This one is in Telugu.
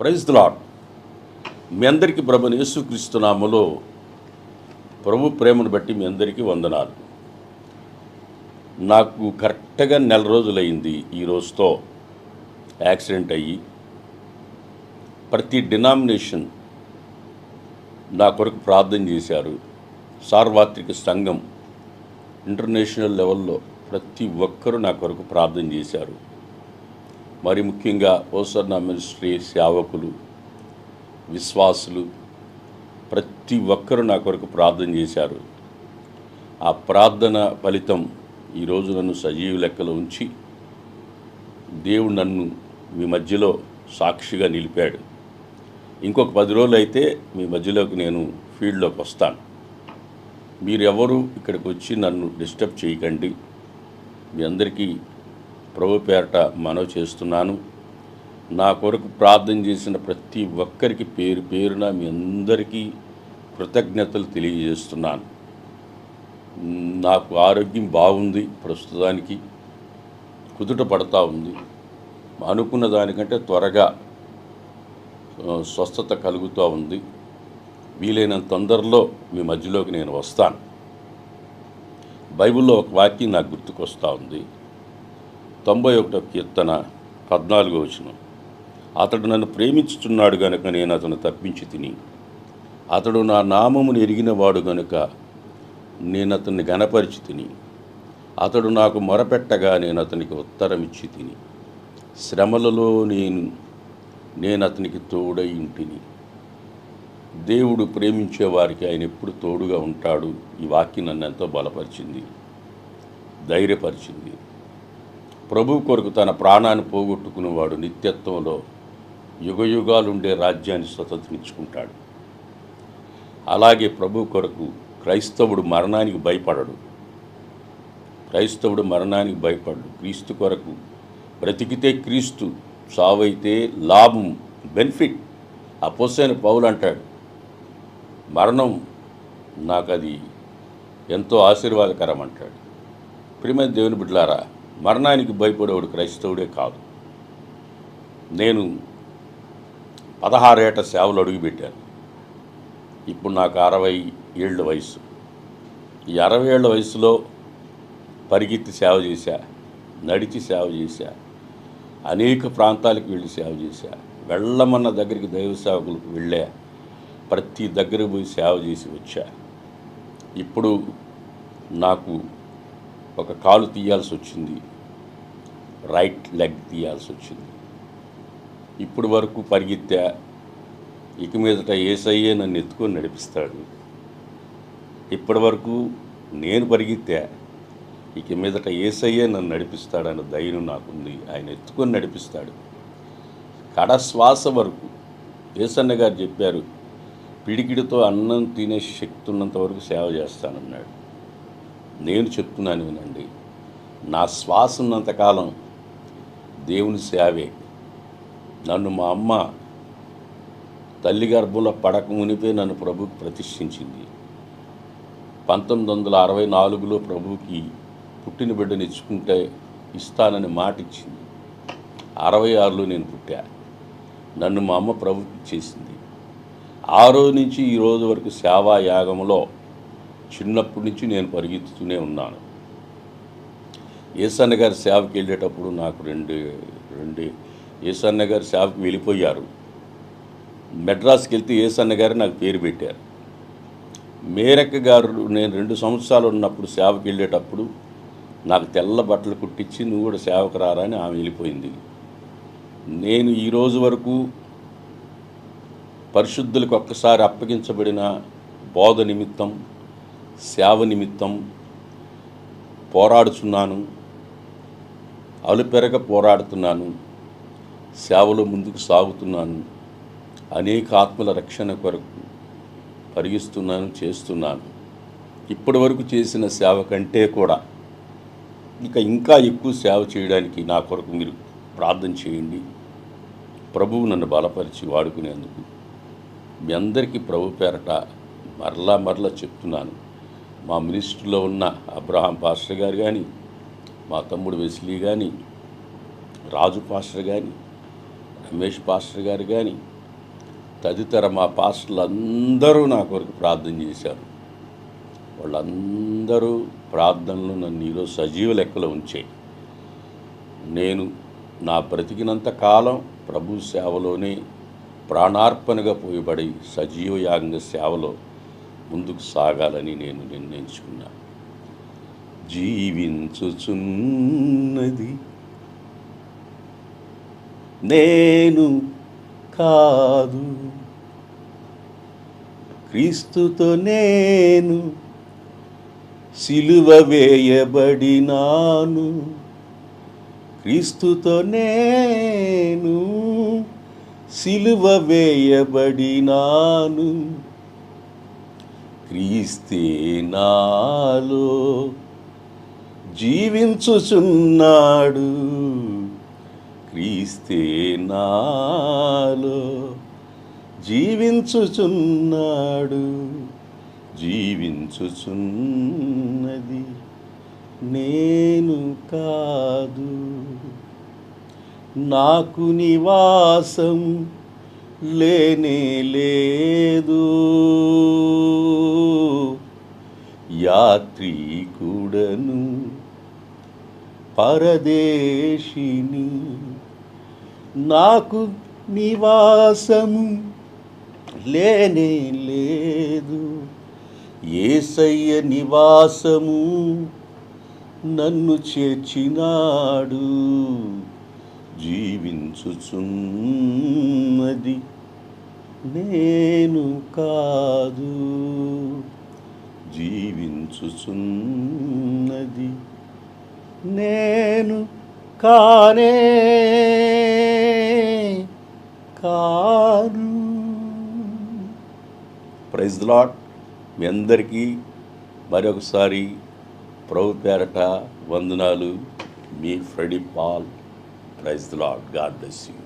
Praise the lord. మీ అందరికీ ప్రభువైన యేసుక్రీస్తు నామములో ప్రభు ప్రేమను బట్టి మీ అందరికీ వందనాలు. నాకు కరెక్ట్గా నెల రోజులైంది ఈ రోజుతో యాక్సిడెంట్ అయ్యి. ప్రతి డినామినేషన్ నా కొరకు ప్రార్థన చేశారు. సార్వత్రిక సంఘం ఇంటర్నేషనల్ లెవెల్లో ప్రతి ఒక్కరూ నా కొరకు ప్రార్థన చేశారు. మరి ముఖ్యంగా ఓసర్నా మినిస్ట్రీ సేవకులు, విశ్వాసులు ప్రతి ఒక్కరూ నా కొరకు ప్రార్థన చేశారు. ఆ ప్రార్థన ఫలితం ఈరోజు నన్ను సజీవ లెక్కలో ఉంచి దేవుడు నన్ను మీ మధ్యలో సాక్షిగా నిలిపాడు. ఇంకొక 10 రోజులు అయితే మీ మధ్యలోకి నేను ఫీల్డ్లోకి వస్తాను. మీరు ఎవరు ఇక్కడికి వచ్చి నన్ను డిస్టర్బ్ చేయకండి. మీ అందరికీ ప్రభు పేరట మనవి చేస్తున్నాను. నా కొరకు ప్రార్థన చేసిన ప్రతి ఒక్కరికి పేరు పేరున మీ అందరికీ కృతజ్ఞతలు తెలియజేస్తున్నాను. నాకు ఆరోగ్యం బాగుంది, ప్రస్తుతానికి కుదుట పడతా ఉంది. అనుకున్న దానికంటే త్వరగా స్వస్థత కలుగుతూ ఉంది. వీలైనంత తొందరలో మీ మధ్యలోకి నేను వస్తాను. బైబిల్లో ఒక వాక్యం నాకు గుర్తుకొస్తూ ఉంది. 91వ కీర్తన 14వ వచనం. అతడు నన్ను ప్రేమించుచున్నాడు గనుక నేను అతను తప్పించి తిని, అతడు నా నామమును ఎరిగినవాడు గనుక నేను అతన్ని గనపరిచి తిని, అతడు నాకు మొరపెట్టగా నేను అతనికి ఉత్తరం ఇచ్చి తిని, శ్రమలలో నేను అతనికి తోడై ఉంటిని. దేవుడు ప్రేమించే వారికి ఆయన ఎప్పుడు తోడుగా ఉంటాడు. ఈ వాక్యం నన్ను ఎంతో బలపరిచింది, ధైర్యపరిచింది. ప్రభు కొరకు తన ప్రాణాన్ని పోగొట్టుకునేవాడు నిత్యత్వంలో యుగయుగాలుండే రాజ్యాన్ని స్వతంత్రించుకుంటాడు. అలాగే ప్రభు కొరకు క్రైస్తవుడు మరణానికి భయపడడు. క్రీస్తు కొరకు బ్రతికితే క్రీస్తు, సావైతే లాభం, బెనిఫిట్. అపోస్తలుడైన పౌలు అంటాడు, మరణం నాకు అది ఎంతో ఆశీర్వాదకరం అంటాడు. ప్రియమైన దేవుని బిడ్డలారా, మరణానికి భయపడేవాడు క్రైస్తవుడే కాదు. నేను 16 ఏట సేవలు అడుగుపెట్టాను. ఇప్పుడు నాకు 60 ఏళ్ళ వయసు. ఈ 60 ఏళ్ళ వయసులో పరిగెత్తి సేవ చేశా, నడిచి సేవ చేశా, అనేక ప్రాంతాలకు వెళ్ళి సేవ చేశా. వెళ్ళమన్న దగ్గరికి దైవ సేవకులకు వెళ్ళా, ప్రతి దగ్గరకు పోయి సేవ చేసి వచ్చా. ఇప్పుడు నాకు ఒక కాలు తీయాల్సి వచ్చింది, రైట్ లెగ్ తీయాల్సి వచ్చింది. ఇప్పుడు వరకు పరిగెత్తా. ఇక మీదట యేసయ్యే నన్ను ఎత్తుకొని నడిపిస్తాడు. ఇప్పటి వరకు నేను పరిగెత్తా, ఇక మీదట యేసయ్యే నన్ను నడిపిస్తాడన్న ధైర్యం నాకుంది. ఆయన ఎత్తుకొని నడిపిస్తాడు. కడశ్వాస వరకు. యేసన్న గారు చెప్పారు, పిడికిడితో అన్నం తినే శక్తి ఉన్నంత వరకు సేవ చేస్తానన్నాడు. నేను చెప్తున్నాను వినండి, నా శ్వాస ఉన్నంతకాలం దేవుని సేవే. నన్ను మా అమ్మ తల్లి గర్భంలో పడక మునిపే నన్ను ప్రభువుకి ప్రతిష్ఠించింది. 1964లో ప్రభువుకి పుట్టిన బిడ్డను ఇస్తానని మాట ఇచ్చింది. 66లో నేను పుట్టా. నన్ను మా అమ్మ ప్రభువుకి ఇచ్చేసింది. ఆ రోజు నుంచి ఈ రోజు వరకు సేవా యాగంలో చిన్నప్పటి నుంచి నేను పరిగెత్తుతూనే ఉన్నాను. యేసన్న గారి సేవకి వెళ్ళేటప్పుడు నాకు యేసన్న గారి సేవకి వెళ్ళిపోయారు. మెడ్రాస్కి వెళ్తే యేసన్న గారు నాకు పేరు పెట్టారు. మేరక్క గారు నేను 2 సంవత్సరాలు ఉన్నప్పుడు సేవకి వెళ్ళేటప్పుడు నాకు తెల్ల బట్టలు కుట్టించి, నువ్వు కూడా సేవకు రారా అని ఆమె వెళ్ళిపోయింది. నేను ఈరోజు వరకు పరిశుద్ధులకు ఒక్కసారి అప్పగించబడిన బోధ నిమిత్తం, సేవ నిమిత్తం పోరాడుతున్నాను. అలుపెరగ పోరాడుతున్నాను. సేవలో ముందుకు సాగుతున్నాను. అనేక ఆత్మల రక్షణ కొరకు పరిగిస్తున్నాను, చేస్తున్నాను. ఇప్పటి వరకు చేసిన సేవ కంటే కూడా ఇంకా ఎక్కువ సేవ చేయడానికి నా కొరకు మీరు ప్రార్థన చేయండి. ప్రభువు నన్ను బలపరిచి వాడుకునేందుకు మీ అందరికీ ప్రభు పేరట మరలా చెప్తున్నాను. మా మినిస్ట్రీలో ఉన్న అబ్రహాం పాస్టర్ గారు కానీ, మా తమ్ముడు వెస్లీ కానీ, రాజు పాస్టర్ కానీ, రమేష్ పాస్టర్ గారు కానీ తదితర మా పాస్టర్లు అందరూ నా కొరకు ప్రార్థన చేశారు. వాళ్ళందరూ ప్రార్థనలు నన్ను ఈరోజు సజీవ లెక్కలో ఉంచాయి. నేను నా బ్రతికినంత కాలం ప్రభు సేవలోనే ప్రాణార్పణగా పోయబడి సజీవ యాగంగా సేవలో ముందుకు సాగాలని నేను నిర్ణయించుకున్నా. జీవించుచున్నది నేను కాదు, క్రీస్తుతో నేను సిలువ వేయబడినాను. క్రీస్తుతో నేను సిలువ వేయబడినాను. క్రీస్తే నాలో జీవించుచున్నాడు. క్రీస్తే నాలో జీవించుచున్నాడు. జీవించుచున్నది నేను కాదు, నాకు నివాసం లేనే లేదు. యాత్రికుడను పరదేశిని, నాకు నివాసము లేనే లేదు. యేసయ్య నివాసము నన్ను చేర్చినాడు. జీవించుచున్నది నేను కాదు, జీవించుచున్నది నేను కానే కాను. Praise the lord. మీ అందరికీ మరొకసారి ప్రభు పేరట వందనాలు. మీ Freddy Paul. Praise the Lord. God bless you.